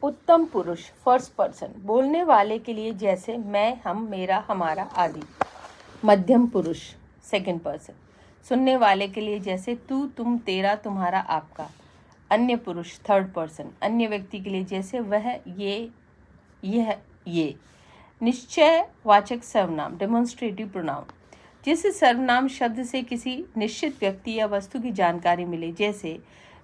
उत्तम पुरुष first person, बोलने वाले के लिए जैसे मैं, हम, मेरा, हमारा आदि। मध्यम पुरुष सेकंड पर्सन, सुनने वाले के लिए जैसे तू, तुम, तेरा, तुम्हारा, आपका। अन्य पुरुष थर्ड पर्सन, अन्य व्यक्ति के लिए जैसे वह, ये, यह, ये। निश्चयवाचक सर्वनाम डेमोन्स्ट्रेटिव प्रोनाउन, जिस सर्वनाम शब्द से किसी निश्चित व्यक्ति या वस्तु की जानकारी मिले, जैसे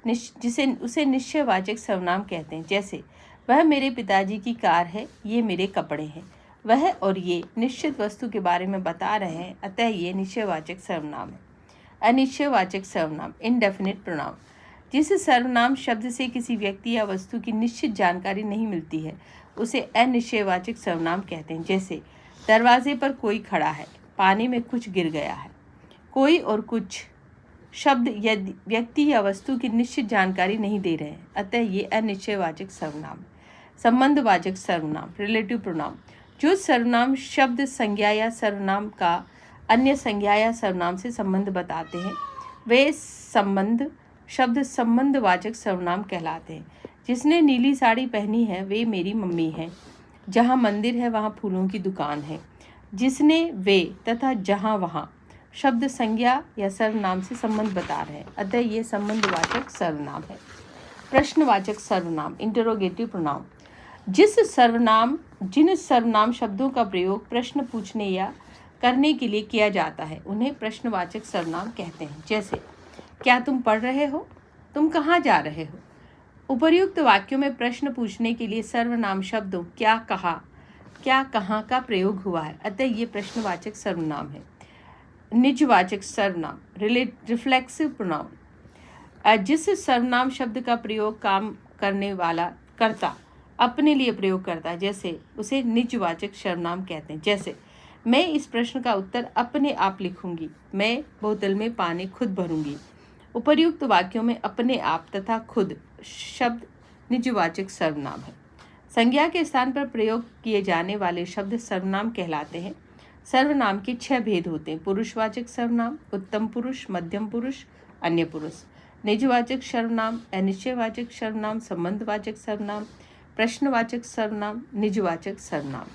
जिसे उसे निश्चयवाचक सर्वनाम कहते हैं। जैसे वह मेरे पिताजी की कार है, ये मेरे कपड़े हैं। वह और ये निश्चित वस्तु के बारे में बता रहे हैं, अतः ये निश्चयवाचक सर्वनाम है। अनिश्चयवाचक सर्वनाम इनडेफिनिट प्रोनाउन, जिस सर्वनाम शब्द से किसी व्यक्ति या वस्तु की निश्चित जानकारी नहीं मिलती है, उसे अनिश्चयवाचक सर्वनाम कहते हैं। जैसे दरवाजे पर कोई खड़ा है, पानी में कुछ गिर गया है। कोई और कुछ शब्द यदि व्यक्ति या वस्तु की निश्चित जानकारी नहीं दे रहे हैं, अतः ये अनिश्चयवाचक सर्वनाम। संबंधवाचक सर्वनाम रिलेटिव प्रोनाउन, जो सर्वनाम शब्द संज्ञा या सर्वनाम का अन्य संज्ञा या सर्वनाम से संबंध बताते हैं, वे संबंध शब्द संबंधवाचक सर्वनाम कहलाते हैं। जिसने नीली साड़ी पहनी है वे मेरी मम्मी है। जहाँ मंदिर है वहाँ फूलों की दुकान है। जिसने, वे तथा जहाँ, वहाँ शब्द संज्ञा या सर्वनाम से संबंध बता रहे हैं, अतः ये संबंधवाचक सर्वनाम है। प्रश्नवाचक सर्वनाम इंटरोगेटिव प्रोनाउन, जिन सर्वनाम शब्दों का प्रयोग प्रश्न पूछने या करने के लिए किया जाता है, उन्हें प्रश्नवाचक सर्वनाम कहते हैं। जैसे क्या तुम पढ़ रहे हो, तुम कहाँ जा रहे हो। उपर्युक्त वाक्यों में प्रश्न पूछने के लिए सर्वनाम शब्दों क्या, कहा, क्या, कहाँ का प्रयोग हुआ है, अतः ये प्रश्नवाचक सर्वनाम है। निजवाचक सर्वनाम रिफ्लेक्सिव प्रोनाउन, जिस सर्वनाम शब्द का प्रयोग काम करने वाला कर्ता अपने लिए प्रयोग करता है, जैसे उसे निजवाचक सर्वनाम कहते हैं। जैसे मैं इस प्रश्न का उत्तर अपने आप लिखूंगी, मैं बोतल में पानी खुद भरूंगी। उपर्युक्त वाक्यों में अपने आप तथा खुद शब्द निजवाचक सर्वनाम है। संज्ञा के स्थान पर प्रयोग किए जाने वाले शब्द सर्वनाम कहलाते हैं। सर्वनाम के 6 भेद होते हैं: पुरुषवाचक सर्वनाम, उत्तम पुरुष, मध्यम पुरुष, अन्य पुरुष। निजवाचक सर्वनाम, अनिश्चयवाचक सर्वनाम, संबंधवाचक सर्वनाम, प्रश्नवाचक सर्वनाम, निजवाचक सर्वनाम।